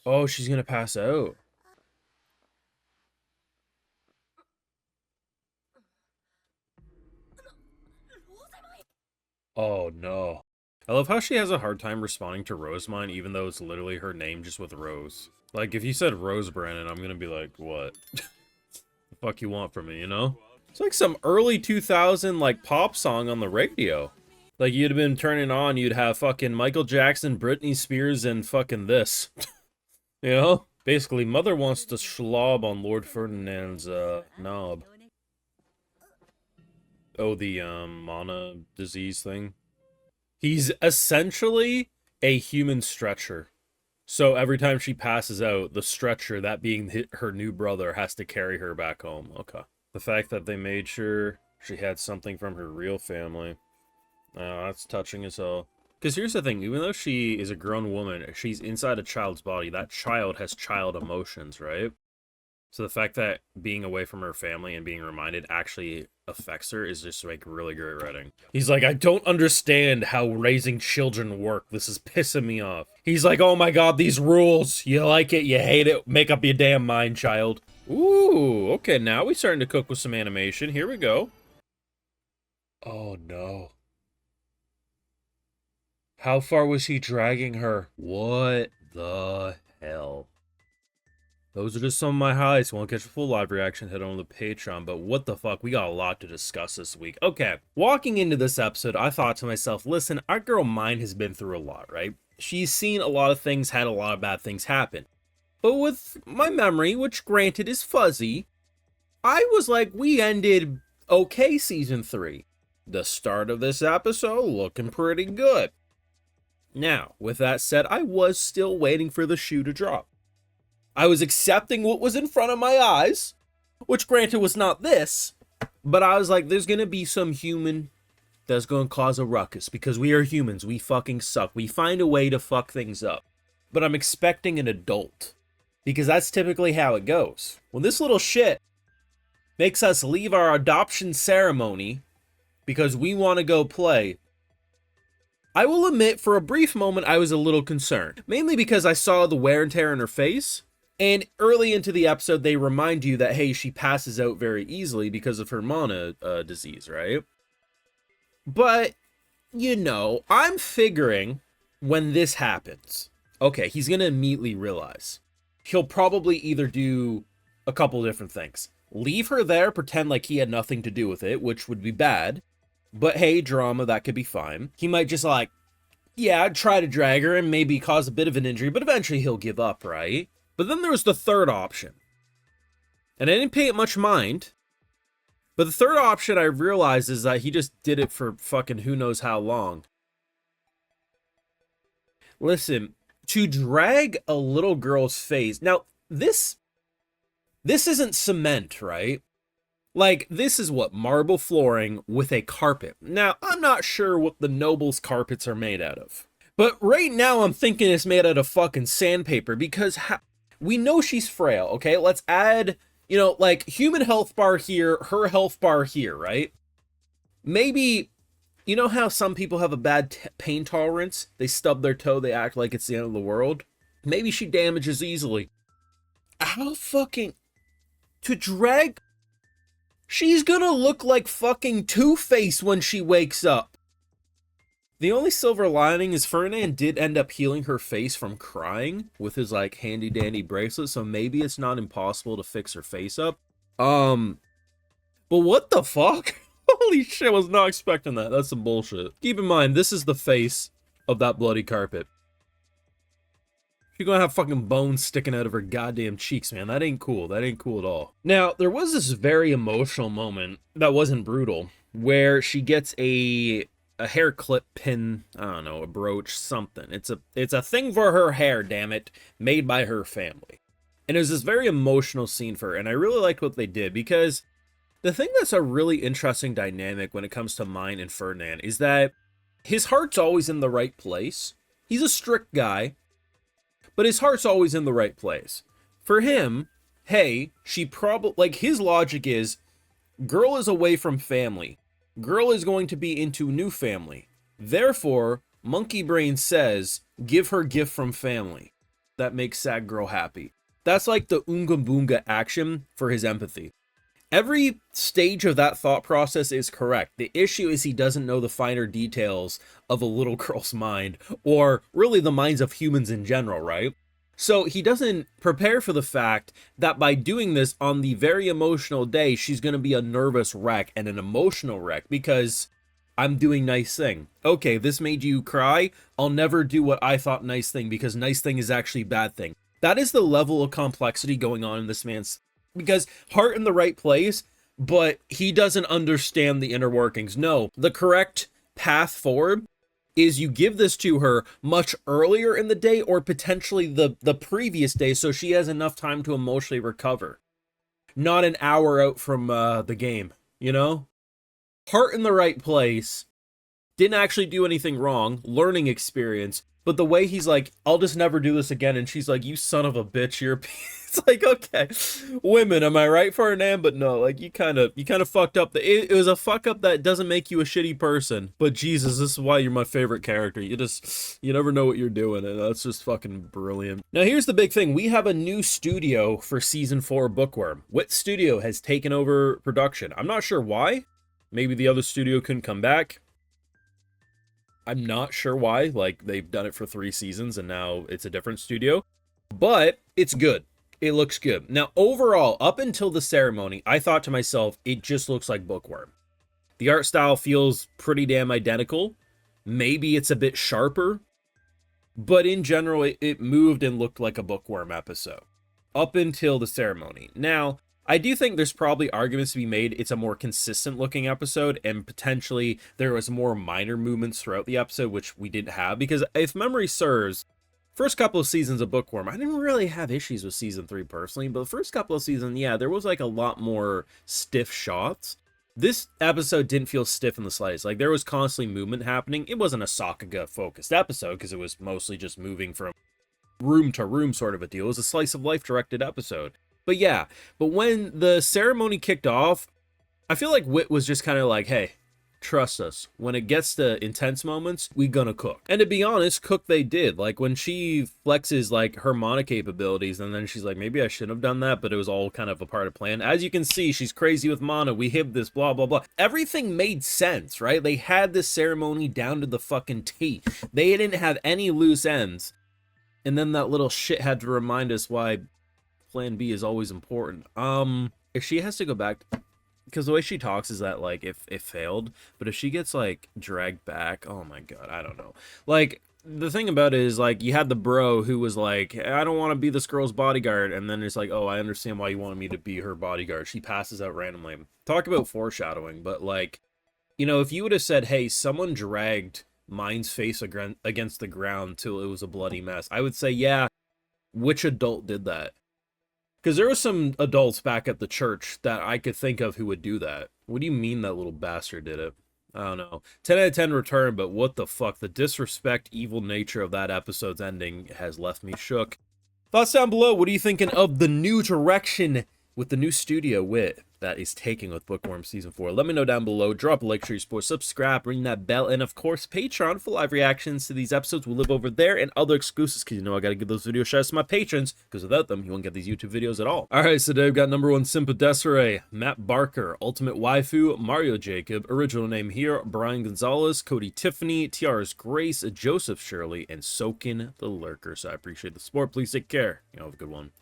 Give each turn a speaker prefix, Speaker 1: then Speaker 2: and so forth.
Speaker 1: Oh, she's gonna pass out. Oh no. I love how she has a hard time responding to Rosemine, even though it's literally her name just with Rose. Like, if you said Rose Brandon, I'm gonna be like, what? The fuck you want from me, you know? It's like some early 2000, like, pop song on the radio. Like, you'd have been turning on, you'd have fucking Michael Jackson, Britney Spears, and fucking this. You know? Basically, Mother wants to schlob on Lord Ferdinand's, knob. Oh, the, mana disease thing. He's essentially a human stretcher. So every time she passes out, the stretcher, that being her new brother, has to carry her back home. Okay. The fact that they made sure she had something from her real family. Oh, that's touching as hell. Because here's the thing, even though she is a grown woman, she's inside a child's body. That child has child emotions, right? So the fact that being away from her family and being reminded actually affects her is just like really great writing. He's like, I don't understand how raising children work. This is pissing me off. He's like, oh my god, these rules. You like it, you hate it. Make up your damn mind, child. Ooh, okay, now we're starting to cook with some animation. Here we go. Oh no. How far was he dragging her? What the hell? Those are just some of my highlights. Won't catch a full live reaction, head on to the Patreon. But what the fuck? We got a lot to discuss this week. Okay, walking into this episode, I thought to myself, listen, our girl Myne has been through a lot, right? She's seen a lot of things, had a lot of bad things happen. But with my memory, which granted is fuzzy, I was like, we ended okay season 3. The start of this episode looking pretty good. Now, with that said, I was still waiting for the shoe to drop. I was accepting what was in front of my eyes, which granted was not this, but I was like, there's gonna be some human that's gonna cause a ruckus, because we are humans, we fucking suck, we find a way to fuck things up. But I'm expecting an adult, because that's typically how it goes. When this little shit makes us leave our adoption ceremony because we want to go play, I will admit, for a brief moment, I was a little concerned. Mainly because I saw the wear and tear in her face, and early into the episode, they remind you that, hey, she passes out very easily because of her mana disease, right? But, you know, I'm figuring when this happens, okay, he's going to immediately realize. He'll probably either do a couple different things. Leave her there, pretend like he had nothing to do with it, which would be bad. But hey, drama, that could be fine. He might just like, yeah, I'd try to drag her and maybe cause a bit of an injury, but eventually he'll give up, right? But then there was the third option. And I didn't pay it much mind. But the third option I realized is that he just did it for fucking who knows how long. Listen, to drag a little girl's face. Now, this isn't cement, right? Like, this is what, marble flooring with a carpet. Now, I'm not sure what the nobles' carpets are made out of. But right now, I'm thinking it's made out of fucking sandpaper, because we know she's frail, okay? Let's add, you know, like, human health bar here, her health bar here, right? Maybe, you know how some people have a bad pain tolerance? They stub their toe, they act like it's the end of the world? Maybe she damages easily. How fucking... To drag... She's gonna look like fucking Two-Face when she wakes up. The only silver lining is Ferdinand did end up healing her face from crying with his like handy dandy bracelet, so maybe it's not impossible to fix her face up. But what the fuck? Holy shit, I was not expecting that. That's some bullshit. Keep in mind, this is the face of that bloody carpet. You're gonna have fucking bones sticking out of her goddamn cheeks, man. That ain't cool. That ain't cool at all. Now, there was this very emotional moment that wasn't brutal, where she gets a hair clip pin, I don't know, a brooch, something. It's a thing for her hair, damn it, made by her family. And it was this very emotional scene for her, and I really liked what they did, because the thing that's a really interesting dynamic when it comes to Myne and Ferdinand is that his heart's always in the right place. He's a strict guy, but his heart's always in the right place. For him, hey, she probably, like, his logic is, girl is away from family. Girl is going to be into new family. Therefore, Monkey Brain says, give her gift from family. that makes sad girl happy. That's like the Oonga Boonga action for his empathy. Every stage of that thought process is correct. The issue is he doesn't know the finer details of a little girl's mind, or really the minds of humans in general, right? So he doesn't prepare for the fact that by doing this on the very emotional day, she's going to be a nervous wreck and an emotional wreck because I'm doing nice thing. Okay, this made you cry. I'll never do what I thought nice thing because nice thing is actually bad thing. That is the level of complexity going on in this man's, because heart in the right place, but he doesn't understand the inner workings. No, the correct path forward is you give this to her much earlier in the day or potentially the previous day so she has enough time to emotionally recover. Not an hour out from the game, you know? Heart in the right place, didn't actually do anything wrong, learning experience, but the way he's like, I'll just never do this again, and she's like, you son of a bitch, you're a it's like, okay, women, am I right, Ferdinand? But no, like, you kind of fucked up. It was a fuck up that doesn't make you a shitty person, but Jesus, this is why you're my favorite character. You never know what you're doing, and that's just fucking brilliant. Now, here's the big thing. We have a new studio for Season 4 Bookworm. What studio has taken over production? I'm not sure why. Maybe the other studio couldn't come back. I'm not sure why. Like, they've done it for 3 seasons, and now it's a different studio. But it's good. It looks good. Now, overall, up until the ceremony, I thought to myself, it just looks like Bookworm. The art style feels pretty damn identical. Maybe it's a bit sharper. But in general, it moved and looked like a Bookworm episode. Up until the ceremony. Now, I do think there's probably arguments to be made. It's a more consistent looking episode, and potentially there was more minor movements throughout the episode, which we didn't have. Because if memory serves, first couple of seasons of Bookworm, I didn't really have issues with season 3 personally, but the first couple of seasons, yeah, there was like a lot more stiff shots. This episode didn't feel stiff in the slightest. Like, there was constantly movement happening. It wasn't a Sakuga focused episode because it was mostly just moving from room to room sort of a deal. It was a slice of life directed episode. But yeah, but when the ceremony kicked off, I feel like Wit was just kind of like, hey, trust us. When it gets to intense moments, we gonna cook. And to be honest, cook they did. Like, when she flexes, like, her mana capabilities, and then she's like, maybe I shouldn't have done that, but it was all kind of a part of plan. As you can see, she's crazy with mana. We hid this, blah, blah, blah. Everything made sense, right? They had this ceremony down to the fucking T. They didn't have any loose ends. And then that little shit had to remind us why Plan B is always important. If she has to go back, because the way she talks is that, like, if it failed, but if she gets, like, dragged back, oh my god, I don't know. Like, the thing about it is, like, you had the bro who was like, I don't want to be this girl's bodyguard, and then it's like, oh, I understand why you wanted me to be her bodyguard. She passes out randomly. Talk about foreshadowing, but, like, you know, if you would have said, hey, someone dragged Myne's face against the ground till it was a bloody mess, I would say, yeah, which adult did that? Because there were some adults back at the church that I could think of who would do that. What do you mean that little bastard did it? I don't know. 10 out of 10 return, but what the fuck? The disrespect, evil nature of that episode's ending has left me shook. Thoughts down below. What are you thinking of the new direction with the new studio Wit that is taking with Bookworm Season 4? Let me know down below. Drop a like, share your support, subscribe, ring that bell, and of course, Patreon for live reactions to these episodes will live over there, and other exclusives, because you know I gotta give those video shoutouts to my patrons, because without them, you won't get these YouTube videos at all. Alright, so today we've got number 1 Simpa Desiree, Matt Barker, Ultimate Waifu, Mario Jacob, original name here, Brian Gonzalez, Cody Tiffany, Tiara's Grace, Joseph Shirley, and Soakin the Lurker. So I appreciate the support. Please take care. You know, have a good one.